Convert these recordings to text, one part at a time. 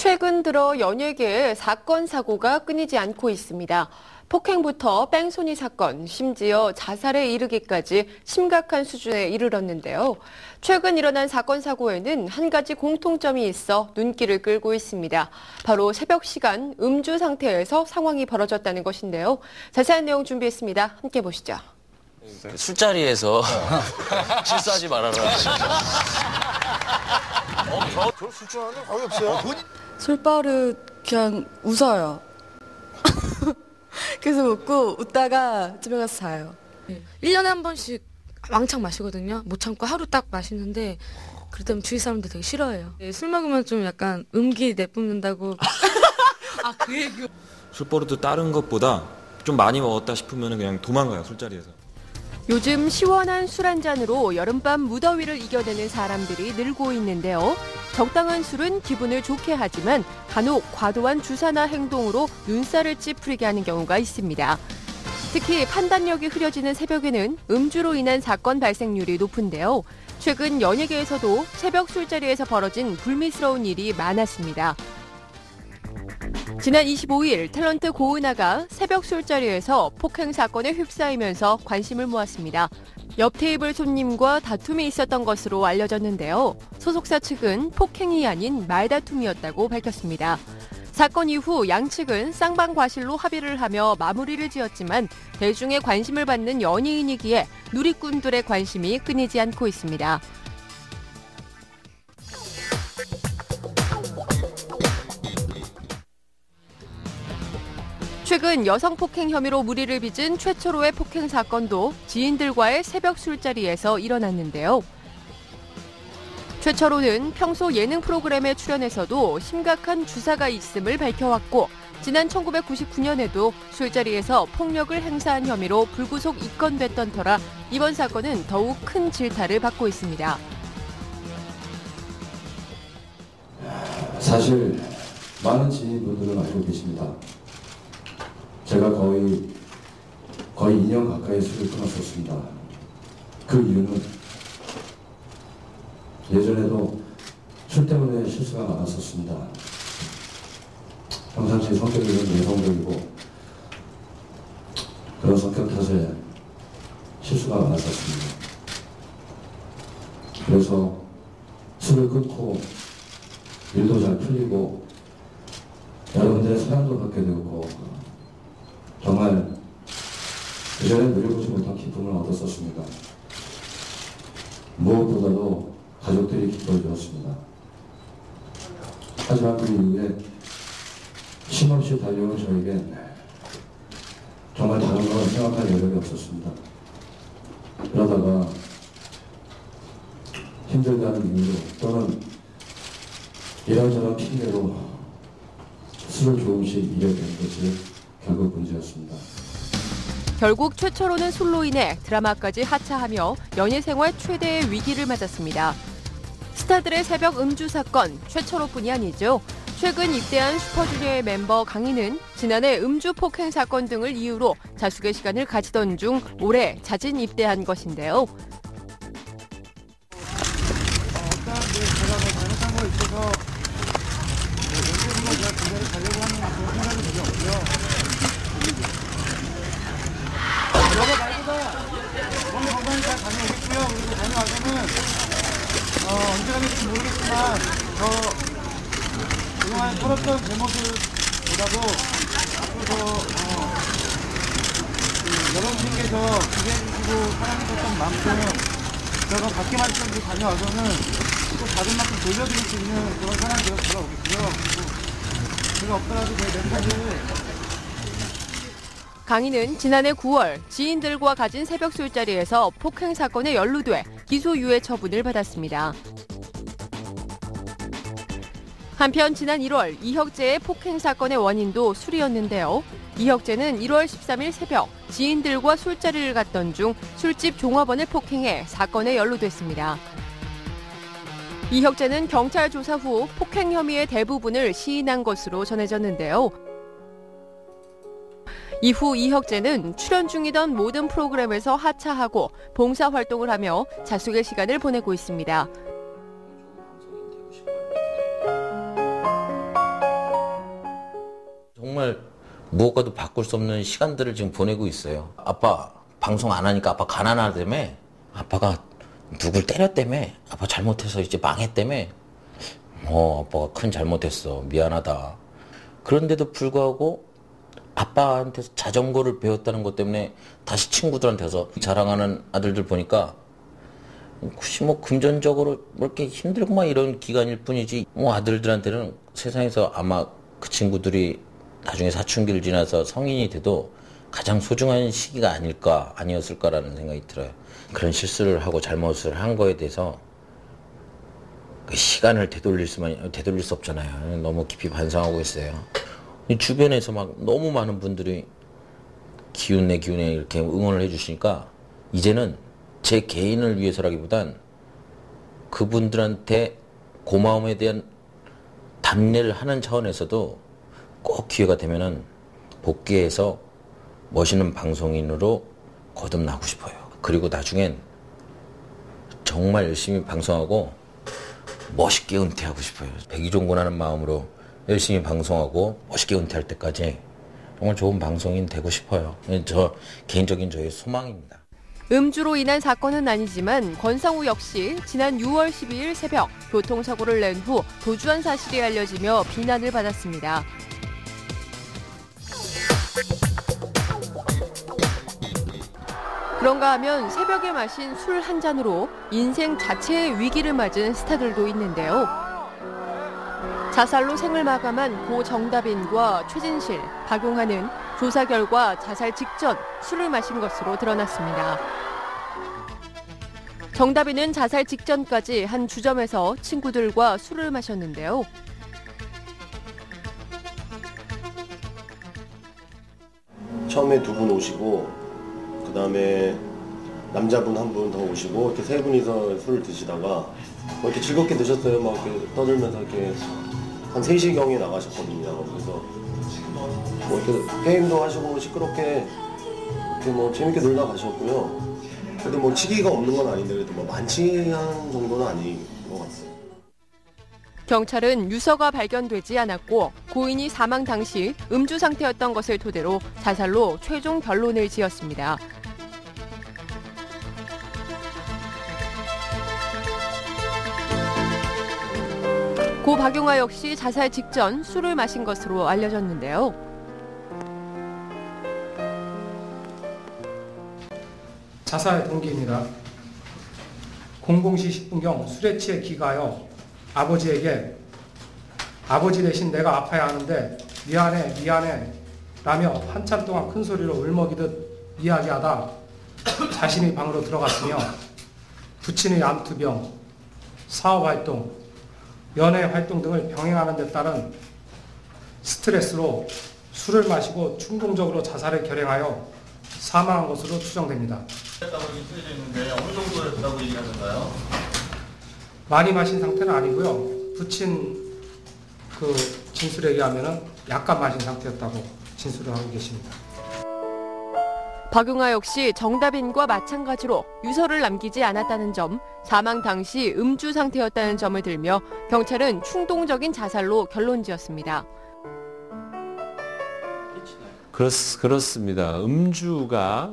최근 들어 연예계에 사건, 사고가 끊이지 않고 있습니다. 폭행부터 뺑소니 사건, 심지어 자살에 이르기까지 심각한 수준에 이르렀는데요. 최근 일어난 사건, 사고에는 한 가지 공통점이 있어 눈길을 끌고 있습니다. 바로 새벽 시간 음주 상태에서 상황이 벌어졌다는 것인데요. 자세한 내용 준비했습니다. 함께 보시죠. 술자리에서 실수하지 말아라. 저 술 좋아하는 거의 없어요. 술버릇 그냥 웃어요. 계속 웃고 웃다가 집에 가서 자요. 1년에 한 번씩 왕창 마시거든요. 못 참고 하루 딱 마시는데 그럴 때면 주위 사람들 되게 싫어해요. 술 먹으면 좀 약간 음기 내뿜는다고. 아, 그 얘기. 술버릇도 다른 것보다 좀 많이 먹었다 싶으면 그냥 도망가요, 술자리에서. 요즘 시원한 술 한 잔으로 여름밤 무더위를 이겨내는 사람들이 늘고 있는데요. 적당한 술은 기분을 좋게 하지만 간혹 과도한 주사나 행동으로 눈살을 찌푸리게 하는 경우가 있습니다. 특히 판단력이 흐려지는 새벽에는 음주로 인한 사건 발생률이 높은데요. 최근 연예계에서도 새벽 술자리에서 벌어진 불미스러운 일이 많았습니다. 지난 25일 탤런트 고은아가 새벽 술자리에서 폭행 사건에 휩싸이면서 관심을 모았습니다. 옆 테이블 손님과 다툼이 있었던 것으로 알려졌는데요. 소속사 측은 폭행이 아닌 말다툼이었다고 밝혔습니다. 사건 이후 양측은 쌍방과실로 합의를 하며 마무리를 지었지만 대중의 관심을 받는 연예인이기에 누리꾼들의 관심이 끊이지 않고 있습니다. 최근 여성 폭행 혐의로 무리를 빚은 최초로의 폭행 사건도 지인들과의 새벽 술자리에서 일어났는데요. 최철호는 평소 예능 프로그램에 출연해서도 심각한 주사가 있음을 밝혀왔고 지난 1999년에도 술자리에서 폭력을 행사한 혐의로 불구속 입건됐던 터라 이번 사건은 더욱 큰 질타를 받고 있습니다. 사실 많은 지인분들은 알고 계십니다. 제가 거의 2년 가까이 술을 끊었었습니다. 그 이유는 예전에도 술 때문에 실수가 많았었습니다. 평상시 성격이 좀 내성적이고 그런 성격 탓에 실수가 많았었습니다. 그래서 술을 끊고 일도 잘 풀리고 여러분들의 사랑도 받게 되었고 정말 그전에 누려보지 못한 기쁨을 얻었었습니다. 무엇보다도 가족들이 기뻐해 주었습니다. 하지만 그 이후에 쉼없이 달려온 저에겐 정말 다른 건 생각할 여력이 없었습니다. 그러다가 힘들다는 이유로 또는 이런저런 핑계로 술을 조금씩 잃게 된 것이 결국 문제였습니다. 결국 최철호는 술로 인해 드라마까지 하차하며 연예 생활 최대의 위기를 맞았습니다. 스타들의 새벽 음주 사건, 최철호뿐이 아니죠. 최근 입대한 슈퍼주니어의 멤버 강희는 지난해 음주 폭행 사건 등을 이유로 자숙의 시간을 가지던 중 올해 자진 입대한 것인데요. 제가 잘못한 거 있어서 제가 군대를 가려고 하는 그런 생각이 전혀 없고요. 여러 말보다 몸 건강히 잘 다녀오겠고요. 그리고 다녀와서는 언제 가될지 모르겠지만 그동안 털었던 제 모습보다도 앞으로 여러분께서 기대해주시고 사랑해줬던 만큼 제가 밖에만 있었는데 다녀와서는 또 받은 만큼 돌려드릴 수 있는 그런 사람이 되어 돌아오겠고요. 그리고 제가 없더라도 제 멤버들 강희는 지난해 9월 지인들과 가진 새벽 술자리에서 폭행 사건에 연루돼 기소유예 처분을 받았습니다. 한편 지난 1월 이혁재의 폭행 사건의 원인도 술이었는데요. 이혁재는 1월 13일 새벽 지인들과 술자리를 갔던 중 술집 종업원을 폭행해 사건에 연루됐습니다. 이혁재는 경찰 조사 후 폭행 혐의의 대부분을 시인한 것으로 전해졌는데요. 이후 이혁재는 출연 중이던 모든 프로그램에서 하차하고 봉사활동을 하며 자숙의 시간을 보내고 있습니다. 무엇과도 바꿀 수 없는 시간들을 지금 보내고 있어요. 아빠 방송 안 하니까 아빠 가난하다며, 아빠가 누굴 때렸다며, 아빠 잘못해서 이제 망했다며, 아빠가 큰 잘못했어, 미안하다. 그런데도 불구하고 아빠한테서 자전거를 배웠다는 것 때문에 다시 친구들한테 가서 자랑하는 아들들 보니까 혹시 뭐 금전적으로 뭐 이렇게 힘들고 막 이런 기간일 뿐이지, 아들들한테는 세상에서 아마 그 친구들이 나중에 사춘기를 지나서 성인이 돼도 가장 소중한 시기가 아니었을까라는 생각이 들어요. 그런 실수를 하고 잘못을 한 거에 대해서 그 시간을 되돌릴 수 없잖아요. 너무 깊이 반성하고 있어요. 주변에서 막 너무 많은 분들이 기운내 이렇게 응원을 해주시니까 이제는 제 개인을 위해서라기보단 그분들한테 고마움에 대한 답례를 하는 차원에서도 꼭 기회가 되면은 복귀해서 멋있는 방송인으로 거듭나고 싶어요. 그리고 나중엔 정말 열심히 방송하고 멋있게 은퇴하고 싶어요. 백의종군하는 마음으로 열심히 방송하고 멋있게 은퇴할 때까지 정말 좋은 방송인 되고 싶어요. 저 개인적인 저의 소망입니다. 음주로 인한 사건은 아니지만 권상우 역시 지난 6월 12일 새벽 교통사고를 낸 후 도주한 사실이 알려지며 비난을 받았습니다. 그런가 하면 새벽에 마신 술 한 잔으로 인생 자체의 위기를 맞은 스타들도 있는데요. 자살로 생을 마감한 고 정다빈과 최진실, 박용하는 조사 결과 자살 직전 술을 마신 것으로 드러났습니다. 정다빈은 자살 직전까지 한 주점에서 친구들과 술을 마셨는데요. 처음에 두 분 오시고 그 다음에 남자분 한 분 더 오시고 이렇게 세 분이서 술을 드시다가 뭐 이렇게 즐겁게 드셨어요. 막 이렇게 떠들면서 이렇게 한 3시경에 나가셨거든요. 그래서 뭐 이렇게 게임도 하시고 시끄럽게 이렇게 뭐 재밌게 놀다 가셨고요. 그래도 뭐 치기가 없는 건 아닌데 그래도 뭐 만취한 정도는 아닌 것 같아요. 경찰은 유서가 발견되지 않았고 고인이 사망 당시 음주 상태였던 것을 토대로 자살로 최종 결론을 지었습니다. 고 박용하 역시 자살 직전 술을 마신 것으로 알려졌는데요. 자살 동기입니다. 00시 10분경 술에 취해 기가하여 아버지에게 아버지 대신 내가 아파야 하는데 미안해 라며 한참 동안 큰 소리로 울먹이듯 이야기하다 자신이 방으로 들어갔으며 부친의 암투병, 사업활동, 연애활동 등을 병행하는 데 따른 스트레스로 술을 마시고 충동적으로 자살을 결행하여 사망한 것으로 추정됩니다. 어느 정도였다고 얘기하셨나요? 많이 마신 상태는 아니고요. 부친 그 진술에 의하면 약간 마신 상태였다고 진술을 하고 계십니다. 박용하 역시 정다빈과 마찬가지로 유서를 남기지 않았다는 점, 사망 당시 음주 상태였다는 점을 들며 경찰은 충동적인 자살로 결론지었습니다. 그렇습니다. 음주가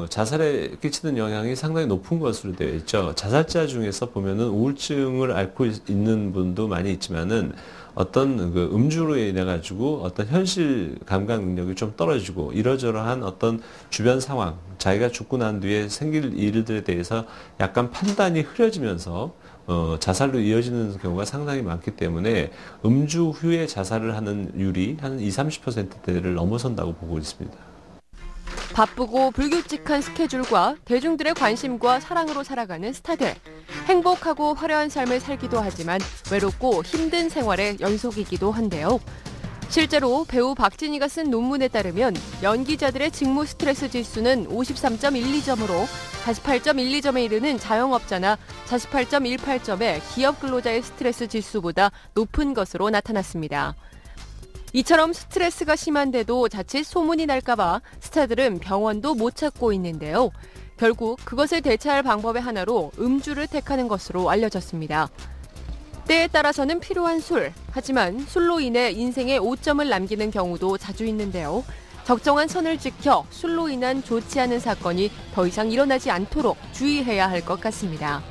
자살에 끼치는 영향이 상당히 높은 것으로 되어 있죠. 자살자 중에서 보면은 우울증을 앓고 있는 분도 많이 있지만은 어떤 그 음주로 인해 가지고 어떤 현실 감각 능력이 좀 떨어지고 이러저러한 어떤 주변 상황, 자기가 죽고 난 뒤에 생길 일들에 대해서 약간 판단이 흐려지면서 자살로 이어지는 경우가 상당히 많기 때문에 음주 후에 자살을 하는 율이 한 20-30%대를 넘어선다고 보고 있습니다. 바쁘고 불규칙한 스케줄과 대중들의 관심과 사랑으로 살아가는 스타들. 행복하고 화려한 삶을 살기도 하지만 외롭고 힘든 생활의 연속이기도 한데요. 실제로 배우 박진희가 쓴 논문에 따르면 연기자들의 직무 스트레스 지수는 53.12점으로 48.12점에 이르는 자영업자나 48.18점의 기업 근로자의 스트레스 지수보다 높은 것으로 나타났습니다. 이처럼 스트레스가 심한데도 자칫 소문이 날까봐 스타들은 병원도 못 찾고 있는데요. 결국 그것을 대체할 방법의 하나로 음주를 택하는 것으로 알려졌습니다. 때에 따라서는 필요한 술, 하지만 술로 인해 인생에 오점을 남기는 경우도 자주 있는데요. 적정한 선을 지켜 술로 인한 좋지 않은 사건이 더 이상 일어나지 않도록 주의해야 할 것 같습니다.